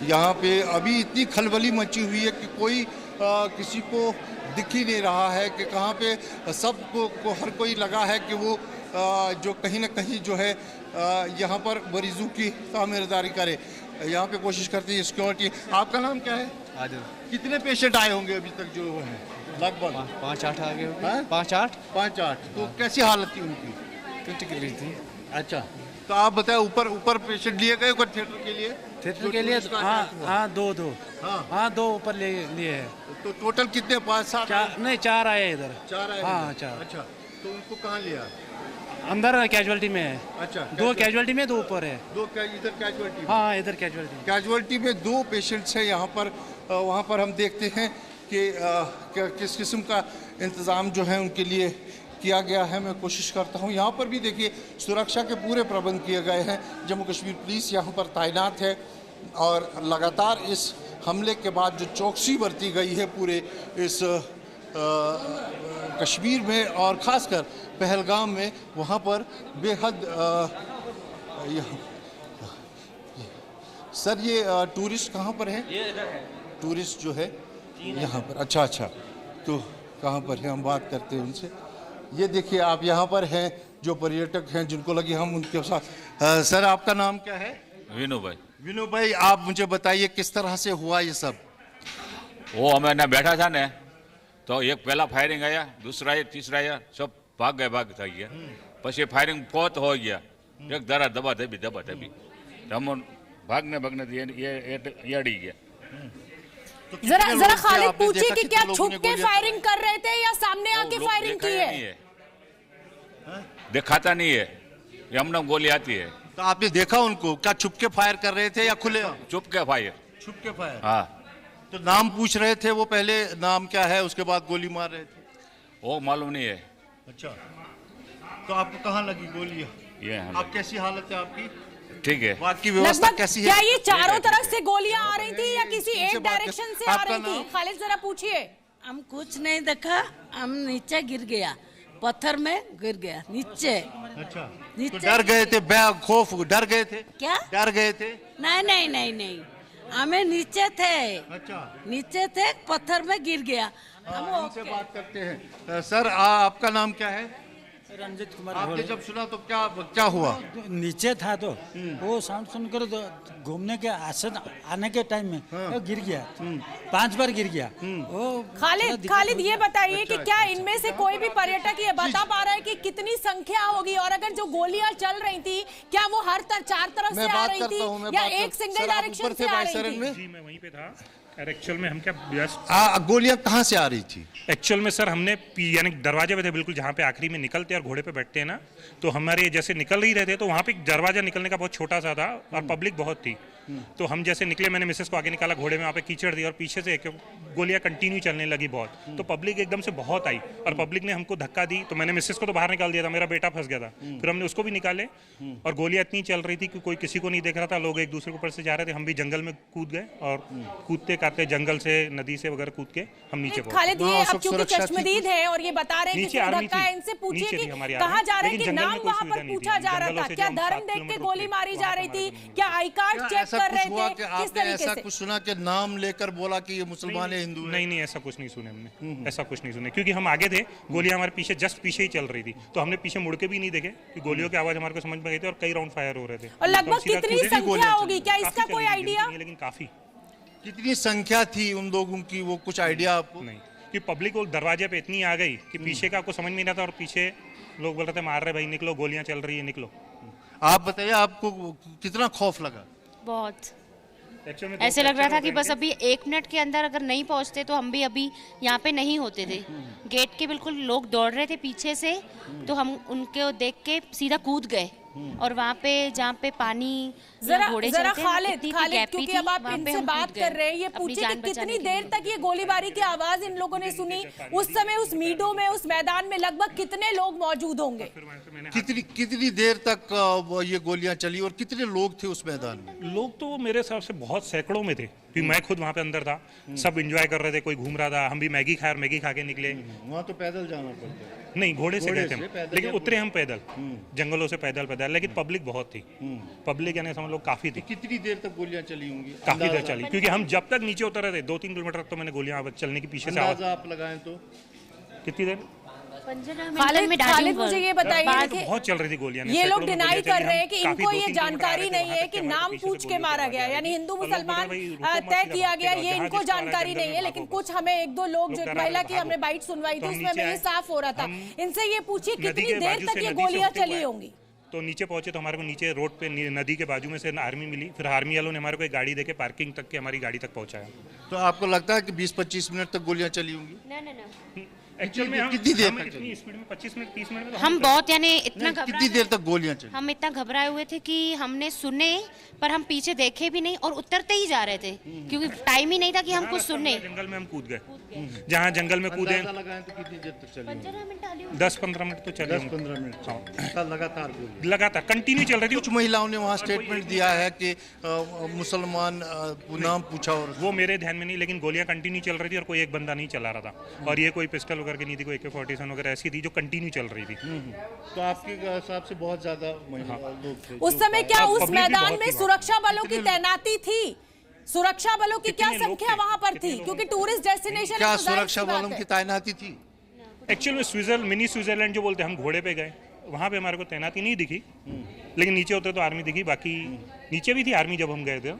यहाँ पे अभी इतनी खलबली मची हुई है कि कोई किसी को दिख ही नहीं रहा है कि कहाँ पे सबको हर कोई लगा है कि वो जो कहीं ना कहीं जो है यहाँ पर मरीजों की तामीरदारी करे। यहाँ पे कोशिश करती है सिक्योरिटी। आपका नाम क्या है? आदिल। कितने पेशेंट आए होंगे अभी तक जो हैं? लगभग 5-8 आ गए होंगे। हाँ? 5-8 तो कैसी हालत थी उनकी? क्रिटिकली थी। अच्छा, तो आप बताएं, ऊपर पेशेंट लिए गए ऊपर थिएटर के लिए? थिएटर के लिए हाँ दो हाँ, दो ऊपर लिए हैं। तो टोटल कितने? 5-7? नहीं 4 आए इधर। 4 आए? हाँ 4। अच्छा, तो उनको कहाँ लिया? अंदर कैजुअलिटी में है। अच्छा, 2 कैजुअलिटी में 2 ऊपर है। इधर कैजुअलिटी? हाँ इधर कैजुअलिटी में 2 पेशेंट्स हैं यहाँ पर। वहाँ पर हम देखते हैं कि किस किस्म का इंतज़ाम जो है उनके लिए किया गया है। मैं कोशिश करता हूँ। यहाँ पर भी देखिए सुरक्षा के पूरे प्रबंध किए गए हैं। जम्मू कश्मीर पुलिस यहाँ पर तैनात है और लगातार इस हमले के बाद जो चौकसी बरती गई है पूरे इस कश्मीर में और ख़ासकर पहलगाम में, वहाँ पर बेहद सर ये टूरिस्ट कहाँ पर है? टूरिस्ट जो है यहाँ पर। अच्छा, तो कहाँ पर है? हम बात करते हैं उनसे। ये देखिए आप यहाँ पर हैं जो पर्यटक हैं जिनको लगी हम उनके साथ। सर आपका नाम क्या है? विनू भाई। विनू भाई, आप मुझे बताइए किस तरह से हुआ ये सब? वो हमें ना बैठा था ने तो एक पहला फायरिंग आया, दूसरा आया, तीसरा आया, सब भाग गया। પછી फायरिंग बहुत हो गया। एक दरा दबा दबी हम भागने ये अड़ी गया। जरा खालिद पूछिए कि क्या छुप के फायरिंग कर रहे थे या सामने आके फायरिंग की है? दिखाता नहीं है, ये हमने गोली आती है। तो आपने देखा उनको? क्या छुप के फायर कर रहे थे या खुले? चुप के फायर। छुप के फायर? हाँ। तो नाम पूछ रहे थे वो, पहले नाम क्या है, उसके बाद गोली मार रहे थे? वो मालूम नहीं है। अच्छा, तो आपको कहाँ लगी गोली? ये आप कैसी हालत है आपकी? ठीक है। बाकी व्यवस्था कैसी है? क्या ये चारों तरफ से गोलियां आ रही थी या किसी एक डायरेक्शन से आ रही थी? खालिद जरा पूछिए। हम कुछ नहीं देखा, हम नीचे गिर गया, पत्थर में गिर गया नीचे। अच्छा, नीचे तो डर गए थे? खौफ डर गए थे? क्या डर गए थे? नहीं, हमें नीचे थे। अच्छा, नीचे थे, पत्थर में गिर गया। हम इनसे बात करते हैं। सर आपका नाम क्या है? रंजित कुमार। आपने जब सुना तो क्या हुआ? नीचे था तो वो साउंड सुनकर घूमने के आने के टाइम में वो गिर गया। 5 बार गिर गया वो। खालिद ये बताइए कि क्या इनमें से कोई भी पर्यटक ये बता पा रहा है कि कितनी संख्या होगी, और अगर जो गोलियां चल रही थी क्या वो हर 4 तरफ से आ रही थी या एक सिंगल डायरेक्शन से आ रही थी? जी मैं वहीं पे था। एक्चुअल में हम क्या गोलियां कहाँ से आ रही थी? एक्चुअल में सर हमने यानी दरवाजे पे थे बिल्कुल, जहाँ पे आखिरी में निकलते और घोड़े पे बैठते हैं ना, तो हमारे जैसे निकल ही रहे थे तो वहाँ पे दरवाजा निकलने का बहुत छोटा सा था और पब्लिक बहुत थी। तो हम जैसे निकले, मैंने मिसेस को आगे निकाला, घोड़े में वहाँ पे कीचड़ दी और पीछे से गोलियां कंटिन्यू चलने लगी बहुत। तो पब्लिक एकदम से बहुत आई और पब्लिक ने हमको धक्का दी, तो मैंने मिसेस को तो बाहर निकाल दिया था, मेरा बेटा फंस गया था। फिर हमने उसको भी निकाले और गोलियां इतनी चल रही थी कि कोई किसी को नहीं देख रहा था, लोग एक दूसरे के ऊपर से जा रहे थे। हम भी जंगल में कूद गए और कूदते काटते जंगल से, नदी से वगैरह कूद के हम नीचे पहुंचे। खालिद ये अब चूंकि चश्मदीद है और ये बता रहे हैं कि धक्का है, इनसे पूछिए कि कहाँ जा रहे हैं, कि नाम वहाँ पर पूछा जा रहा था, क्या धर्म देख के गोली मारी जा रही थी, क्या आई कार्ड चेक कर रहे थे, किस तरीके से? ऐसा कुछ सुना कि नाम लेकर बोला कि ये मुसलमान है, हिंदू है? नहीं, ऐसा कुछ नहीं सुने हमने, ऐसा कुछ नहीं सुने, क्योंकि हम आगे थे, गोलियां हमारे पीछे जस्ट पीछे ही चल रही थी, तो हमने पीछे मुड़ के भी नहीं देखे कि गोलियों की आवाज हमारे को समझ में गई थी और कई राउंड फायर हो रहे थे। और लगभग कितनी संख्या होगी, क्या इसका कोई आइडिया? लेकिन काफी। कितनी संख्या थी उन लोगों की, वो कुछ आइडिया आपको? नहीं, कि पब्लिक वो दरवाजे पे इतनी आ गई कि पीछे का आपको समझ में नहीं आता और पीछे लोग बोल रहे थे मार रहे भाई, निकलो, गोलियां चल रही है, निकलो। आप बताइए आपको कितना खौफ लगा? बहुत ऐसे लग रहा था कि बस अभी 1 मिनट के अंदर अगर नहीं पहुंचते तो हम भी अभी यहाँ पे नहीं होते थे। गेट के बिल्कुल लोग दौड़ रहे थे पीछे से, तो हम उनको देख के सीधा कूद गए और वहाँ पे जहाँ पे पानी घोड़े जरा चलते खालिद क्योंकि अब आप इनसे बात कर रहे हैं, ये पूछे कि कितनी देर तक ये गोलीबारी की आवाज इन लोगों ने सुनी? उस समय उस मीडो में, उस मैदान में लगभग कितने लोग मौजूद होंगे? कितनी देर तक ये गोलियां चली और कितने लोग थे उस मैदान में? लोग तो मेरे हिसाब से बहुत सैकड़ों में थे, क्योंकि मैं खुद वहाँ पे अंदर था, सब एंजॉय कर रहे थे, कोई घूम रहा था, हम भी मैगी खाए और मैगी खा के निकले। वहाँ तो पैदल जाना पड़ता है। नहीं, घोड़े से गए थे हम, पैदल लेकिन या उतरे हम पैदल, जंगलों से पैदल पैदल, लेकिन पब्लिक बहुत थी। पब्लिक यानी समझ लो काफी थी। कितनी देर तक गोलियां चली होंगी? काफी देर चली, क्योंकि हम जब तक नीचे उतर रहे थे 2-3 किलोमीटर तक तो मैंने गोलियां चलने की पीछे से आवाज। अंदाजा आप लगाएं तो कितनी देर? खालिद मुझे ये बताइए कि बहुत चल रही थी गोलियां। ये लोग डिनाई कर रहे हैं कि इनको ये जानकारी नहीं है कि नाम पूछ के मारा गया, यानी हिंदू मुसलमान तय किया गया, ये इनको जानकारी नहीं है। लेकिन कुछ हमें 1-2 लोग, जो महिला की हमने बाइट सुनवाई थी उसमें हमें ये साफ हो रहा था। इनसे ये पूछिए कितनी देर तक ये गोलियां चली होंगी। तो नीचे पहुंचे तो हमारे को नीचे रोड पे नदी के बाजू में से आर्मी मिली, फिर आर्मी वालों ने हमारे को एक गाड़ी देके पार्किंग तक के हमारी गाड़ी तक पहुंचाया। तो आपको लगता है कि 20-25 मिनट तक गोलियां चली होंगी? एक्चुअल में कितनी देर तक इतनी स्पीड में 25 मिनट 30 मिनट में हम बहुत यानी इतना कितनी देर तक गोलियां चली? हम इतना घबराए हुए थे कि हमने सुने पर हम पीछे देखे भी नहीं और उतरते ही जा रहे थे, क्योंकि टाइम ही नहीं था कि हम कुछ सुनने। जंगल में हम कूद गए, जहाँ जंगल में कूदे। अंदाजा लगाएं तो कितनी देर तक चली? 10-15 मिनट तो चले। 10-15 मिनट लगातार गोली लगातार कंटिन्यू चल रही थी। कुछ महिलाओं ने वहाँ स्टेटमेंट दिया है कि मुसलमान नाम पूछा, और वो मेरे ध्यान में नहीं, लेकिन गोलियां कंटिन्यू चल रही थी और कोई एक बंदा नहीं चला रहा था, और ये कोई पिस्टल वगैरह की नहीं थी, कोई AK-47 वगैरह ऐसी थी जो कंटिन्यू चल रही थी। तो आपके हिसाब से बहुत ज्यादा लोग थे उस समय क्या उस मैदान में सुरक्षा बलों की तैनाती थी? सुरक्षा बलों की क्या संख्या वहां पर थी? क्योंकि टूरिस्ट डेस्टिनेशन है, क्या तो जाहिर सुरक्षा सी बात बलों है। की तैनाती थी? एक्चुअल में मिनी स्विट्जरलैंड जो बोलते हैं, हम घोड़े पे गए, वहाँ पे हमारे को तैनाती नहीं दिखी, लेकिन नीचे उतरे तो आर्मी दिखी। बाकी नीचे भी थी आर्मी जब हम गए थे,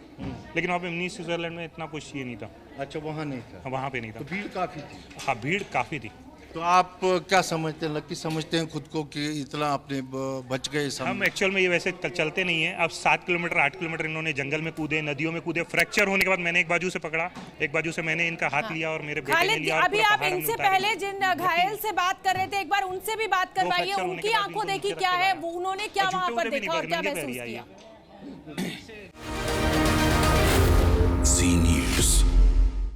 लेकिन वहाँ पे मिनी स्विट्जरलैंड में इतना कुछ ये नहीं था। अच्छा, वहाँ नहीं था? वहाँ पे नहीं था। तो भीड़ काफी थी? हाँ, भीड़ काफी थी। तो आप क्या समझते हैं, लकी समझते हैं खुद को कि इतना आपने बच गए? हम एक्चुअल में ये वैसे चलते नहीं है। अब 7 किलोमीटर 8 किलोमीटर इन्होंने जंगल में कूदे, नदियों में कूदे, फ्रैक्चर होने के बाद मैंने एक बाजू से पकड़ा, एक बाजू से मैंने इनका हाथ लिया और मेरे बेटे ने खालिद, लिया। अभी आप इनसे पहले जिन घायल से बात कर रहे थे, एक बार उनसे भी बात करवाइए, उनकी आंखों देखी क्या है, वो उन्होंने क्या वहां पर देखा और क्या महसूस किया?